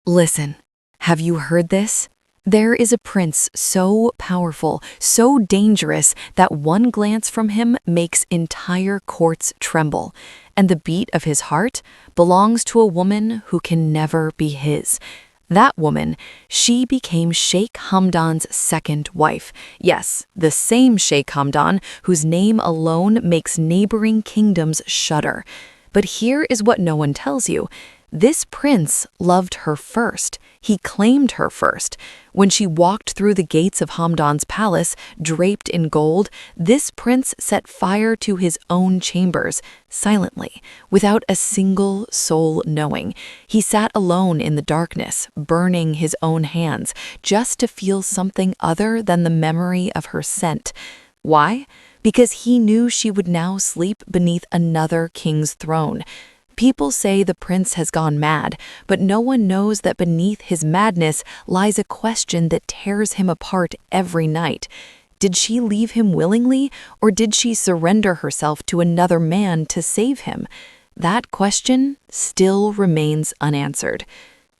Listen, have you heard this? There is a prince so powerful, so dangerous that one glance from him makes entire courts tremble, and the beat of his heart belongs to a woman who can never be his. That woman, she became Sheikh Hamdan's second wife. Yes, the same Sheikh Hamdan whose name alone makes neighboring kingdoms shudder. But here is what no one tells you. This prince loved her first. He claimed her first. When she walked through the gates of Hamdan's palace, draped in gold, this prince set fire to his own chambers, silently, without a single soul knowing. He sat alone in the darkness, burning his own hands, just to feel something other than the memory of her scent. Why? Because he knew she would now sleep beneath another king's throne. People say the prince has gone mad, but no one knows that beneath his madness lies a question that tears him apart every night. Did she leave him willingly, or did she surrender herself to another man to save him? That question still remains unanswered.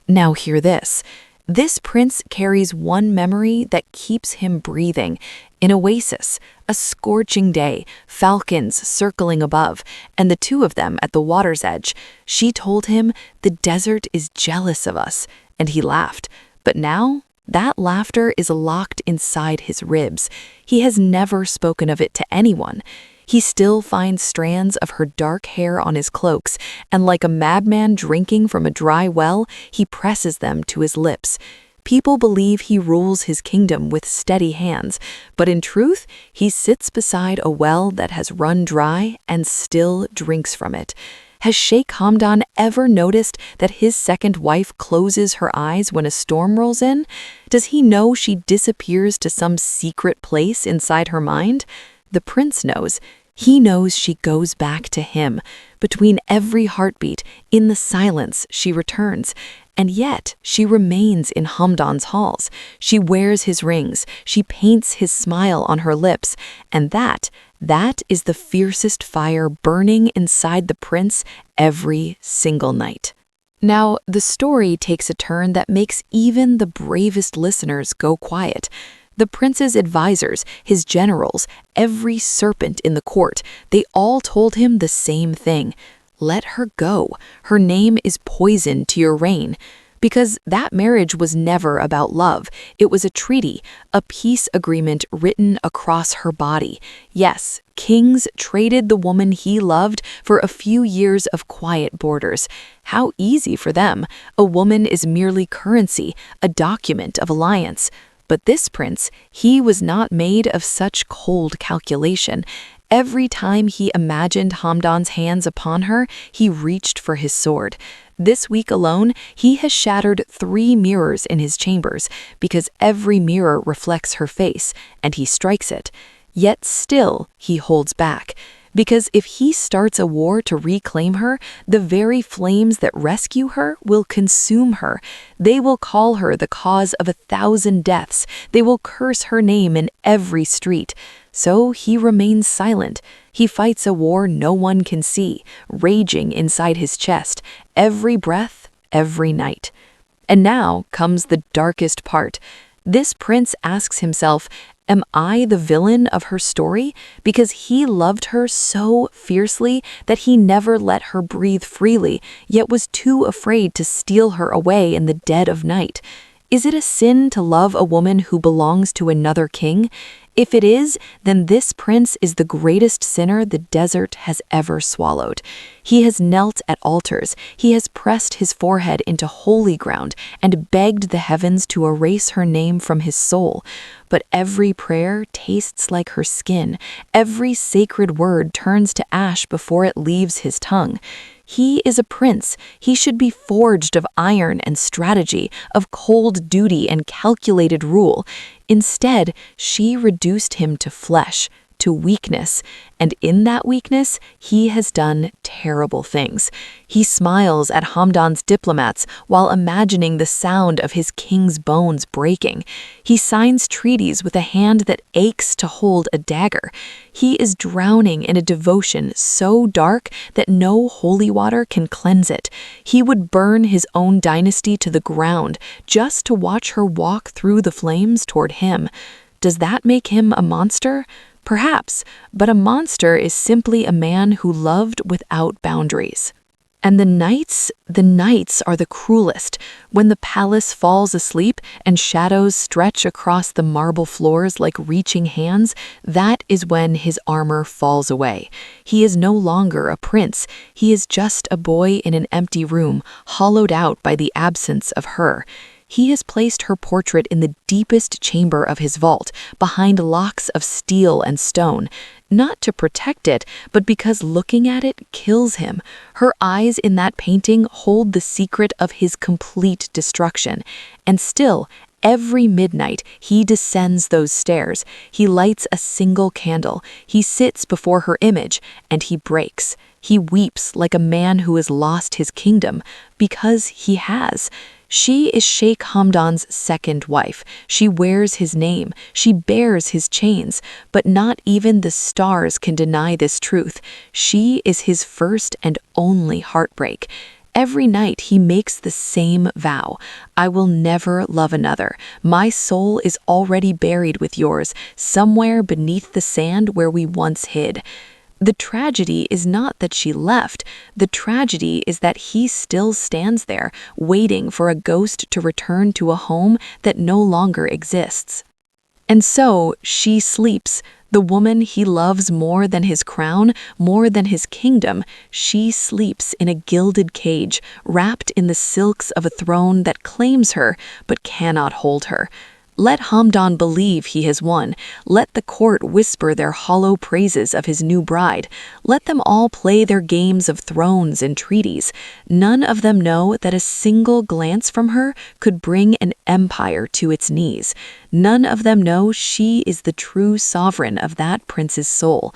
Now hear this. This prince carries one memory that keeps him breathing. An oasis, a scorching day, falcons circling above, and the two of them at the water's edge. She told him, "The desert is jealous of us," and he laughed. But now, that laughter is locked inside his ribs. He has never spoken of it to anyone. He still finds strands of her dark hair on his cloaks, and like a madman drinking from a dry well, he presses them to his lips. People believe he rules his kingdom with steady hands, but in truth, he sits beside a well that has run dry and still drinks from it. Has Sheikh Hamdan ever noticed that his second wife closes her eyes when a storm rolls in? Does he know she disappears to some secret place inside her mind? The prince knows. He knows she goes back to him. Between every heartbeat, in the silence, she returns. And yet, she remains in Hamdan's halls. She wears his rings. She paints his smile on her lips. And that is the fiercest fire burning inside the prince every single night. Now, the story takes a turn that makes even the bravest listeners go quiet. The prince's advisors, his generals, every serpent in the court, they all told him the same thing. Let her go. Her name is poison to your reign. Because that marriage was never about love. It was a treaty, a peace agreement written across her body. Yes, kings traded the woman he loved for a few years of quiet borders. How easy for them. A woman is merely currency, a document of alliance. But this prince, he was not made of such cold calculation. Every time he imagined Hamdan's hands upon her, he reached for his sword. This week alone, he has shattered 3 mirrors in his chambers, because every mirror reflects her face, and he strikes it. Yet still, he holds back. Because if he starts a war to reclaim her, the very flames that rescue her will consume her. They will call her the cause of 1,000 deaths. They will curse her name in every street. So he remains silent. He fights a war no one can see, raging inside his chest, every breath, every night. And now comes the darkest part. This prince asks himself, am I the villain of her story? Because he loved her so fiercely that he never let her breathe freely, yet was too afraid to steal her away in the dead of night. Is it a sin to love a woman who belongs to another king? If it is, then this prince is the greatest sinner the desert has ever swallowed. He has knelt at altars, he has pressed his forehead into holy ground and begged the heavens to erase her name from his soul. But every prayer tastes like her skin, every sacred word turns to ash before it leaves his tongue. He is a prince. He should be forged of iron and strategy, of cold duty and calculated rule. Instead, she reduced him to flesh, to weakness, and in that weakness, he has done terrible things. He smiles at Hamdan's diplomats while imagining the sound of his king's bones breaking. He signs treaties with a hand that aches to hold a dagger. He is drowning in a devotion so dark that no holy water can cleanse it. He would burn his own dynasty to the ground just to watch her walk through the flames toward him. Does that make him a monster? Perhaps, but a monster is simply a man who loved without boundaries. And the nights are the cruelest. When the palace falls asleep and shadows stretch across the marble floors like reaching hands, that is when his armor falls away. He is no longer a prince. He is just a boy in an empty room, hollowed out by the absence of her. He has placed her portrait in the deepest chamber of his vault, behind locks of steel and stone, not to protect it, but because looking at it kills him. Her eyes in that painting hold the secret of his complete destruction. And still, every midnight, he descends those stairs. He lights a single candle. He sits before her image, and he breaks. He weeps like a man who has lost his kingdom, because he has. She is Sheikh Hamdan's second wife. She wears his name. She bears his chains. But not even the stars can deny this truth. She is his first and only heartbreak. Every night he makes the same vow. I will never love another. My soul is already buried with yours, somewhere beneath the sand where we once hid. The tragedy is not that she left. The tragedy is that he still stands there, waiting for a ghost to return to a home that no longer exists. And so she sleeps. The woman he loves more than his crown, more than his kingdom, she sleeps in a gilded cage, wrapped in the silks of a throne that claims her but cannot hold her. Let Hamdan believe he has won. Let the court whisper their hollow praises of his new bride. Let them all play their games of thrones and treaties. None of them know that a single glance from her could bring an empire to its knees. None of them know she is the true sovereign of that prince's soul.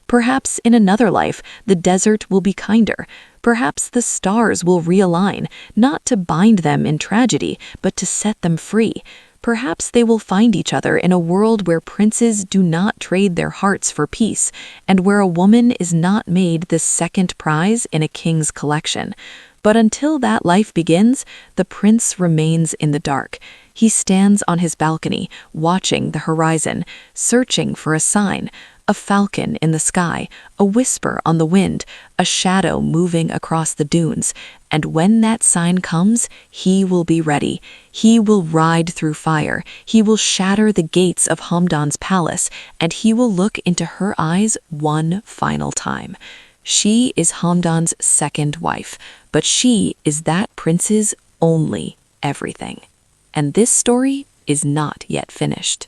Perhaps in another life, the desert will be kinder. Perhaps the stars will realign, not to bind them in tragedy, but to set them free. Perhaps they will find each other in a world where princes do not trade their hearts for peace, and where a woman is not made the second prize in a king's collection. But until that life begins, the prince remains in the dark. He stands on his balcony, watching the horizon, searching for a sign. A falcon in the sky, a whisper on the wind, a shadow moving across the dunes. And when that sign comes, he will be ready. He will ride through fire. He will shatter the gates of Hamdan's palace, and he will look into her eyes one final time. She is Hamdan's second wife, but she is that prince's only everything. And this story is not yet finished.